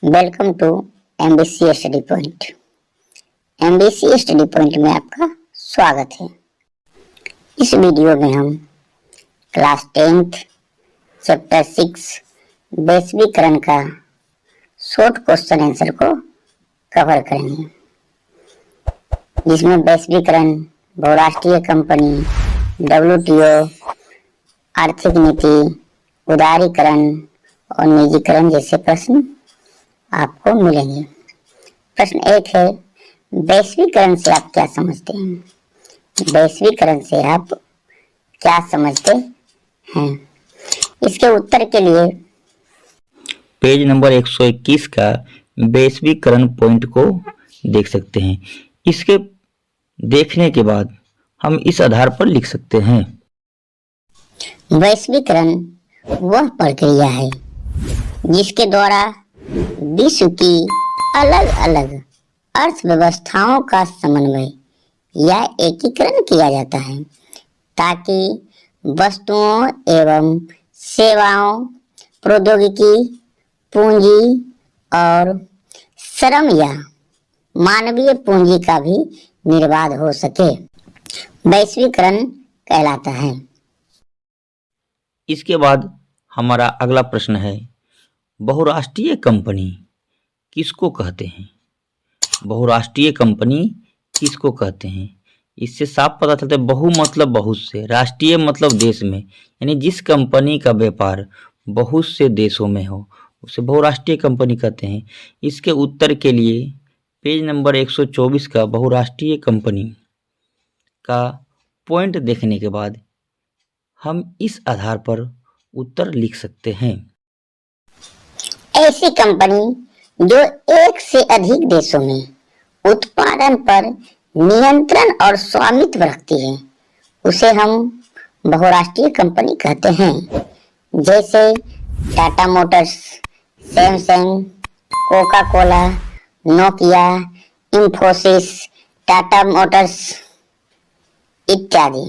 Welcome to MBC study point. MBC study point में आपका स्वागत है। इस वीडियो में हम क्लास 10th चैप्टर 6 वैश्वीकरण का शॉर्ट क्वेश्चन आंसर को कवर करेंगे, जिसमें वैश्वीकरण, बहुराष्ट्रीय कंपनी, WTO, आर्थिक नीति, उदारीकरण और निजीकरण जैसे प्रश्न आपको मिलेंगे। प्रश्न 1 है, वैश्वीकरण से आप क्या समझते हैं? वैश्वीकरण से आप क्या समझते हैं? इसके उत्तर के लिए पेज नंबर 121 का वैश्वीकरण पॉइंट को देख सकते हैं। इसके देखने के बाद हम इस आधार पर लिख सकते हैं। वैश्वीकरण वह प्रक्रिया है जिसके द्वारा विश्व की अलग अलग अर्थव्यवस्थाओं का समन्वय या एकीकरण किया जाता है, ताकि वस्तुओं एवं सेवाओं, प्रौद्योगिकी, पूंजी और श्रम या मानवीय पूंजी का भी निर्बाध हो सके, वैश्वीकरण कहलाता है। इसके बाद हमारा अगला प्रश्न है, बहुराष्ट्रीय कंपनी किसको कहते हैं? बहुराष्ट्रीय कंपनी किसको कहते हैं? इससे साफ पता चलता है, बहु मतलब बहुत से, राष्ट्रीय मतलब देश में, यानी जिस कंपनी का व्यापार बहुत से देशों में हो उसे बहुराष्ट्रीय कंपनी कहते हैं। इसके उत्तर के लिए पेज नंबर 124 का बहुराष्ट्रीय कंपनी का पॉइंट देखने के बाद हम इस आधार पर उत्तर लिख सकते हैं। ऐसी कंपनी जो एक से अधिक देशों में उत्पादन पर नियंत्रण और स्वामित्व रखती है, उसे हम बहुराष्ट्रीय कंपनी कहते हैं। जैसे Tata Motors, Samsung, Coca Cola, Nokia, Infosys, Tata Motors इत्यादि।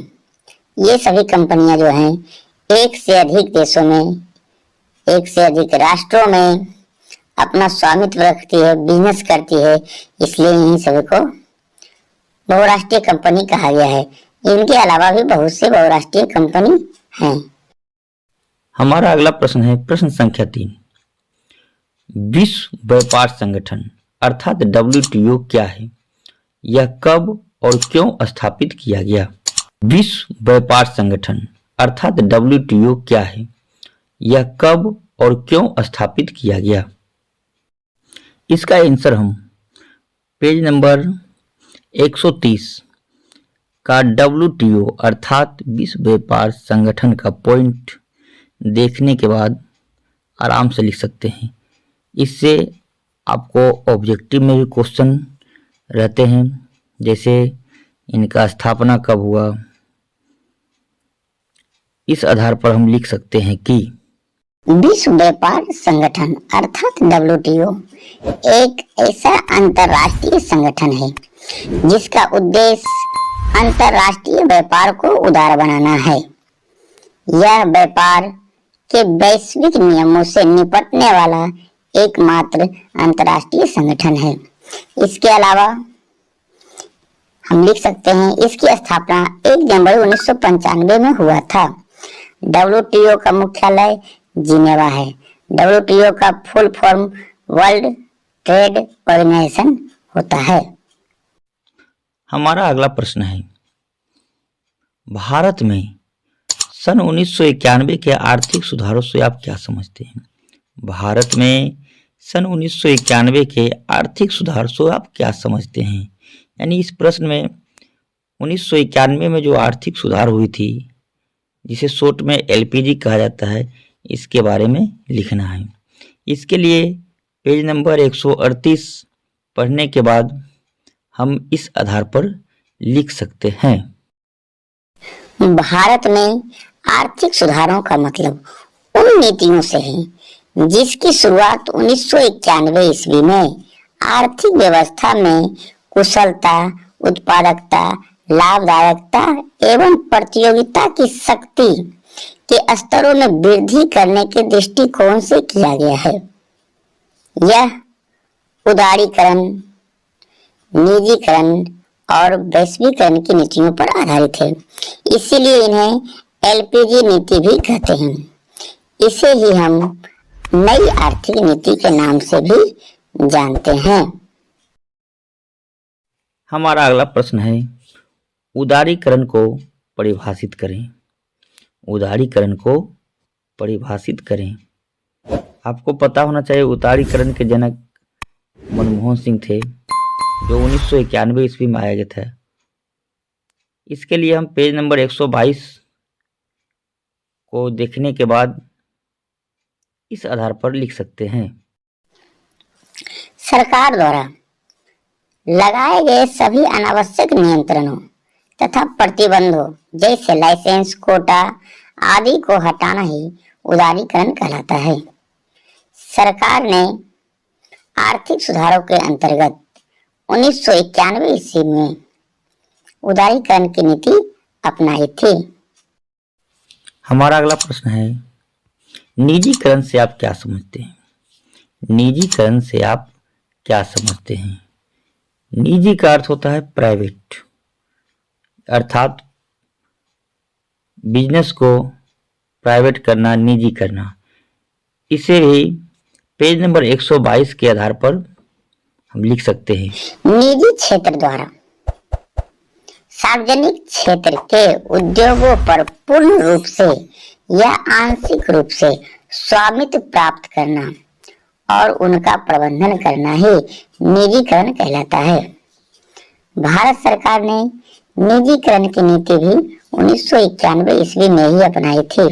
ये सभी कंपनियां जो हैं एक से अधिक देशों में, एक से अधिक राष्ट्रों में अपना स्वामित्व रखती है, बिजनेस करती है, इसलिए इन सभी को बहुराष्ट्रीय कंपनी कहा गया है। इनके अलावा भी बहुत से बहुराष्ट्रीय कंपनी हैं। हमारा अगला प्रश्न है प्रश्न संख्या 3, विश्व व्यापार संगठन अर्थात WTO क्या है? यह कब और क्यों स्थापित किया गया? विश्व व्यापार संगठन अर्थात WTO क्या है? यह कब और क्यों स्थापित किया गया? इसका आंसर हम पेज नंबर 130 का WTO अर्थात विश्व व्यापार संगठन का पॉइंट देखने के बाद आराम से लिख सकते हैं। इससे आपको ऑब्जेक्टिव में भी क्वेश्चन रहते हैं, जैसे इनका स्थापना कब हुआ। इस आधार पर हम लिख सकते हैं कि विश्व व्यापार संगठन अर्थात WTO एक ऐसा अंतर्राष्ट्रीय संगठन है जिसका उद्देश्य अंतर्राष्ट्रीय व्यापार को उदार बनाना है। यह व्यापार के वैश्विक नियमों से निपटने वाला एकमात्र अंतर्राष्ट्रीय संगठन है। इसके अलावा हम लिख सकते हैं, इसकी स्थापना 1 जनवरी 1995 में हुआ था। WTO का मुख्यालय जिनेवा है। WTO का full form world trade organization होता है। हमारा अगला प्रश्न है, भारत में सन 1991 के आर्थिक सुधारों से आप क्या समझते हैं? भारत में सन 1991 के आर्थिक सुधार से आप क्या समझते हैं? यानी इस प्रश्न में 1991 में जो आर्थिक सुधार हुई थी, जिसे शॉर्ट में LPG कहा जाता है, इसके बारे में लिखना है। इसके लिए पेज नंबर 138 पढ़ने के बाद हम इस आधार पर लिख सकते हैं। भारत में आर्थिक सुधारों का मतलब उन नीतियों से है जिसकी शुरुआत 1991 ईस्वी में आर्थिक व्यवस्था में कुशलता, उत्पादकता, लाभदायकता एवं प्रतियोगिता की शक्ति के स्तरों में वृद्धि करने के दृष्टिकोण से किया गया है। यह उदारीकरण, निजीकरण और वैश्वीकरण की नीतियों पर आधारित है। इसीलिए इन्हें एलपीजी नीति भी कहते हैं। इसे ही हम नई आर्थिक नीति के नाम से भी जानते हैं। हमारा अगला प्रश्न है, उदारीकरण को परिभाषित करें। उदारीकरण को परिभाषित करें। आपको पता होना चाहिए उदारीकरण के जनक मनमोहन सिंह थे, जो 1991 ईस्वी में आया गया था। इसके लिए हम पेज नंबर 122 को देखने के बाद इस आधार पर लिख सकते हैं। सरकार द्वारा लगाए गए सभी अनावश्यक नियंत्रणों तथा प्रतिबंधों जैसे लाइसेंस, कोटा आदि को हटाना ही उदारीकरण कहलाता है। सरकार ने आर्थिक सुधारों के अंतर्गत 1991 ईस्वी में उदारीकरण की नीति अपनाई थी। हमारा अगला प्रश्न है, निजीकरण से आप क्या समझते हैं? निजीकरण से आप क्या समझते हैं? निजी का अर्थ होता है प्राइवेट, अर्थात बिजनेस को प्राइवेट करना, निजी करना। इसे भी पेज नंबर 122 के आधार पर हम लिख सकते हैं। निजी क्षेत्र द्वारा सार्वजनिक क्षेत्र के उद्योगों पर पूर्ण रूप से या आंशिक रूप से स्वामित्व प्राप्त करना और उनका प्रबंधन करना ही निजीकरण कहलाता है। भारत सरकार ने निजीकरण की नीति भी 1991 ईस्वी में ही अपनाई थी।